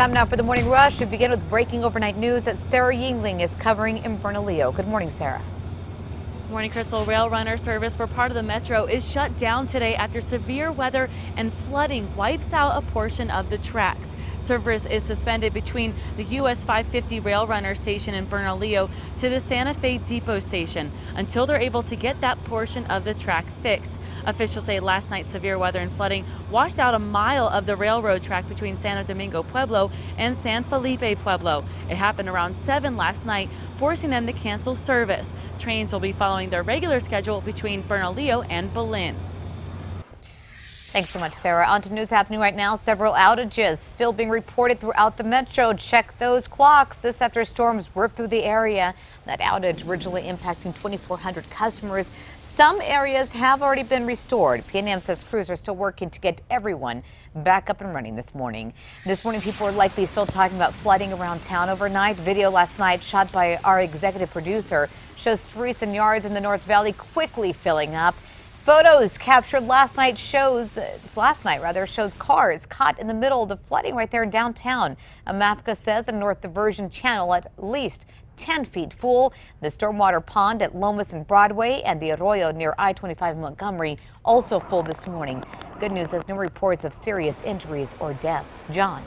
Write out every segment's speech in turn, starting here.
Time now for the morning rush. We begin with breaking overnight news that Sarah Yingling is covering in Bernalillo. Good morning, Sarah. Morning, Crystal. Rail runner service for part of the metro is shut down today after severe weather and flooding wipes out a portion of the tracks. Service is suspended between the US 550 rail runner station in Bernalillo to the Santa Fe Depot station until they're able to get that portion of the track fixed. Officials say last night's severe weather and flooding washed out a mile of the railroad track between Santo Domingo Pueblo and San Felipe Pueblo. It happened around 7 last night, forcing them to cancel service. Trains will be following their regular schedule between Bernalillo and Belen. Thanks so much, Sarah. On to news happening right now. Several outages still being reported throughout the metro. Check those clocks. This after storms ripped through the area. That outage originally impacting 2,400 customers. Some areas have already been restored. PNM says crews are still working to get everyone back up and running this morning. This morning, people are likely still talking about flooding around town overnight. Video last night shot by our executive producer shows streets and yards in the North Valley quickly filling up. Photos captured last night shows cars caught in the middle of the flooding right there in downtown. Mapka says the North Diversion Channel at least 10 feet full. The stormwater pond at Lomas and Broadway and the arroyo near I-25 Montgomery also full this morning. Good news is no reports of serious injuries or deaths. John.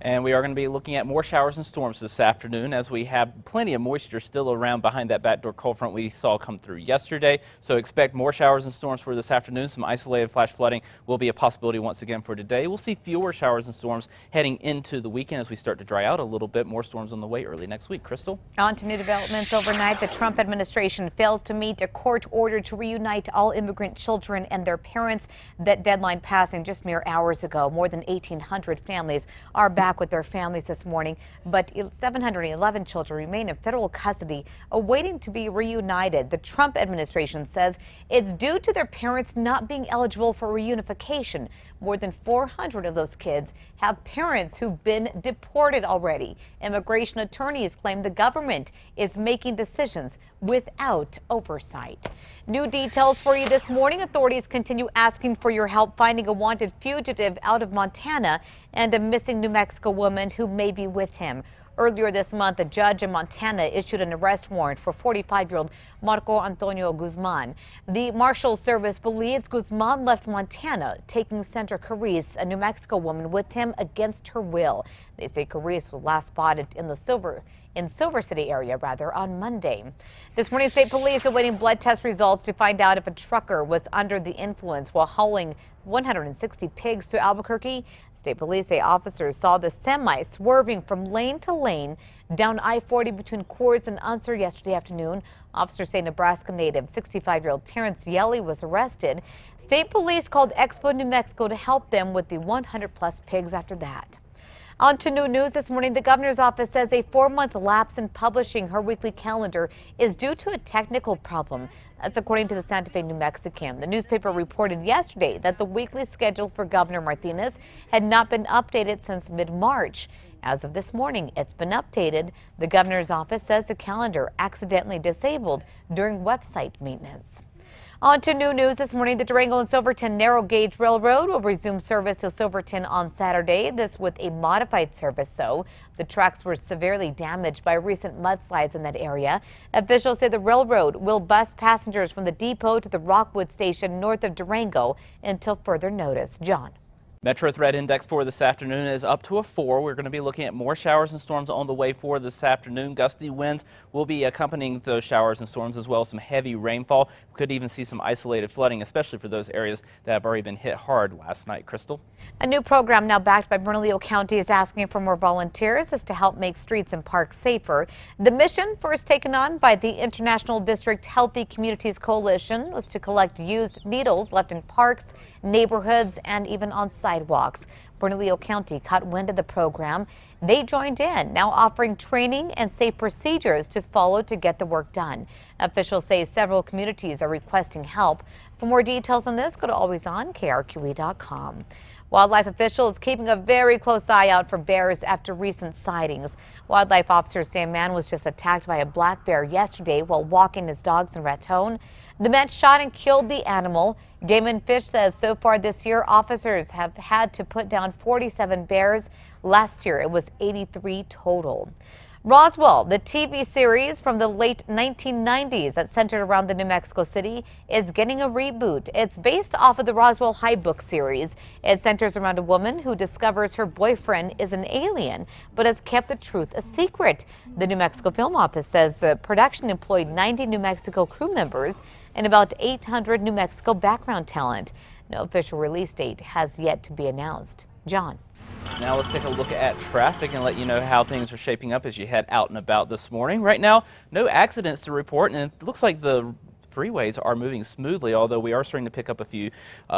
And we are going to be looking at more showers and storms this afternoon as we have plenty of moisture still around behind that backdoor cold front we saw come through yesterday. So expect more showers and storms for this afternoon. Some isolated flash flooding will be a possibility once again for today. We'll see fewer showers and storms heading into the weekend as we start to dry out a little bit. More storms on the way early next week. Crystal? On to new developments overnight. The Trump administration fails to meet a court order to reunite all immigrant children and their parents. That deadline passing just mere hours ago. More than 1,800 families are back with their families this morning, but 711 children remain in federal custody awaiting to be reunited. The Trump administration says it's due to their parents not being eligible for reunification. More than 400 of those kids have parents who've been deported already. Immigration attorneys claim the government is making decisions without oversight. New details for you this morning. Authorities continue asking for your help finding a wanted fugitive out of Montana and a missing New Mexico woman who may be with him. Earlier this month, a judge in Montana issued an arrest warrant for 45-year-old Marco Antonio Guzman. The Marshal Service believes Guzman left Montana, taking Sandra Carice, a New Mexico woman, with him against her will. They say Carice was last spotted in Silver City area on Monday. This morning, state police awaiting blood test results to find out if a trucker was under the influence while hauling 160 pigs to Albuquerque. State police say officers saw the semi swerving from lane to lane down I-40 between Coors and Unser yesterday afternoon. Officers say Nebraska native 65-year-old Terrence Yelly was arrested. State police called Expo New Mexico to help them with the 100-plus pigs after that. On to new news this morning. The governor's office says a 4-month lapse in publishing her weekly calendar is due to a technical problem. That's according to the Santa Fe New Mexican. The newspaper reported yesterday that the weekly schedule for Governor Martinez had not been updated since mid-March. As of this morning, it's been updated. The governor's office says the calendar accidentally disabled during website maintenance. On to new news this morning. The Durango and Silverton Narrow Gauge Railroad will resume service to Silverton on Saturday. This with a modified service, though. The tracks were severely damaged by recent mudslides in that area. Officials say the railroad will bus passengers from the depot to the Rockwood station north of Durango until further notice. John. Metro Threat Index for this afternoon is up to a 4. We're going to be looking at more showers and storms on the way for this afternoon. Gusty winds will be accompanying those showers and storms, as well as some heavy rainfall. We could even see some isolated flooding, especially for those areas that have already been hit hard last night. Crystal? A new program now backed by Bernalillo County is asking for more volunteers as to help make streets and parks safer. The mission, first taken on by the International District Healthy Communities Coalition, was to collect used needles left in parks, neighborhoods, and even on sidewalks. Bernalillo County caught wind of the program. They joined in, now offering training and safe procedures to follow to get the work done. Officials say several communities are requesting help. For more details on this, go to alwaysonkrqe.com. Wildlife officials keeping a very close eye out for bears after recent sightings. Wildlife officers say a man was just attacked by a black bear yesterday while walking his dogs in Raton. The man shot and killed the animal. Game and Fish says so far this year, officers have had to put down 47 bears. Last year, it was 83 total. Roswell, the TV series from the late 1990s that centered around the New Mexico City, is getting a reboot. It's based off of the Roswell High book series. It centers around a woman who discovers her boyfriend is an alien, but has kept the truth a secret. The New Mexico Film Office says the production employed 90 New Mexico crew members and about 800 New Mexico background talent. No official release date has yet to be announced. John. Now let's take a look at traffic and let you know how things are shaping up as you head out and about this morning. Right now, no accidents to report, and it looks like the freeways are moving smoothly, although we are starting to pick up a few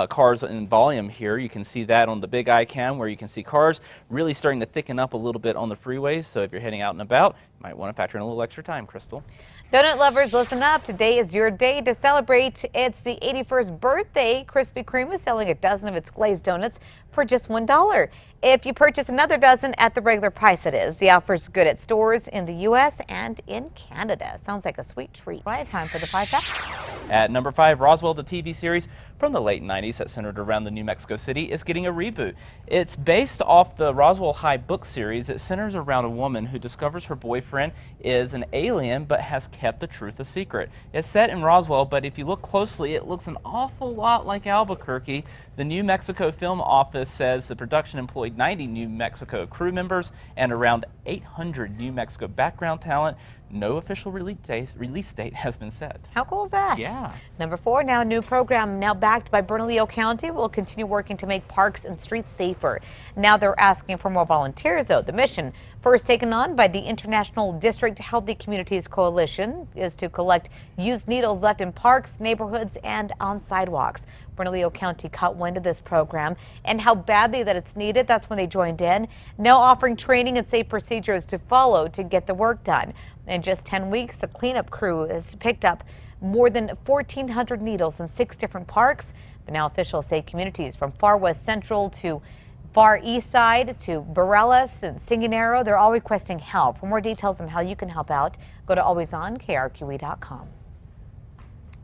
cars in volume here. You can see that on the big icon where you can see cars really starting to thicken up a little bit on the freeways. So if you're heading out and about, you might want to factor in a little extra time, Crystal. Donut lovers, listen up. Today is your day to celebrate. It's the 81st birthday. Krispy Kreme is selling a dozen of its glazed donuts for just $1. If you purchase another dozen at the regular price it is. The offer is good at stores in the U.S. and in Canada. Sounds like a sweet treat. Right, time for the 5 facts. At number 5, Roswell, the TV series from the late 90s that centered around the New Mexico City, is getting a reboot. It's based off the Roswell High book series. It centers around a woman who discovers her boyfriend is an alien but has kept the truth a secret. It's set in Roswell, but if you look closely, it looks an awful lot like Albuquerque. The New Mexico Film Office says the production employed 90 New Mexico crew members and around 800 New Mexico background talent. No official release date has been set. How cool is that? Yeah. Number 4, now a new program now backed by Bernalillo County will continue working to make parks and streets safer. Now they're asking for more volunteers, though. The mission, first taken on by the International District Healthy Communities Coalition, is to collect used needles left in parks, neighborhoods, and on sidewalks. Bernalillo County caught wind of this program and how badly that it's needed. That's when they joined in, now offering training and safe procedures to follow to get the work done. In just 10 weeks, the cleanup crew has picked up more than 1,400 needles in 6 different parks. But now officials say communities from far west central to far east side to Bareilles and Singanero, they're all requesting help. For more details on how you can help out, go to alwaysonkRQE.com.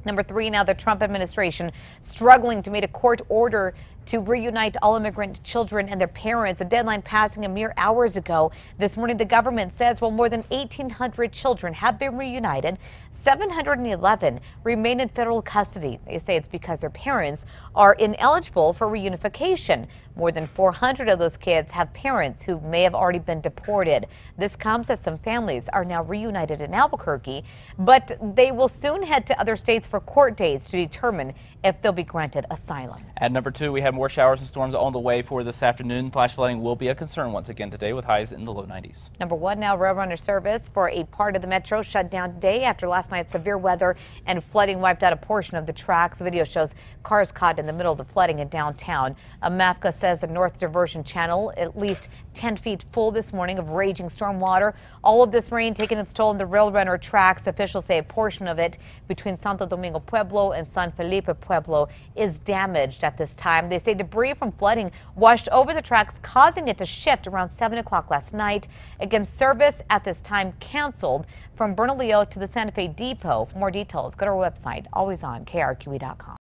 Number 3, now the Trump administration struggling to meet a court order to reunite all immigrant children and their parents, a deadline passing a mere hours ago. This morning, the government says, well, more than 1,800 children have been reunited. 711 remain in federal custody. They say it's because their parents are ineligible for reunification. More than 400 of those kids have parents who may have already been deported. This comes as some families are now reunited in Albuquerque, but they will soon head to other states for court dates to determine if they'll be granted asylum. At number 2, we have more showers and storms on the way for this afternoon. Flash flooding will be a concern once again today with highs in the low 90s. Number 1, now rail runner service for a part of the metro shut down today after last night's severe weather and flooding wiped out a portion of the tracks. The video shows cars caught in the middle of the flooding in downtown. MAFCA says the North Diversion Channel at least 10 feet full this morning of raging storm water. All of this rain taking its toll on the rail runner tracks. Officials say a portion of it between Santo Domingo Pueblo and San Felipe Pueblo is damaged at this time. They say debris from flooding washed over the tracks, causing it to shift around 7 o'clock last night. Again, service at this time canceled from Bernalillo to the Santa Fe Depot. For more details, go to our website, alwaysonkRQE.com.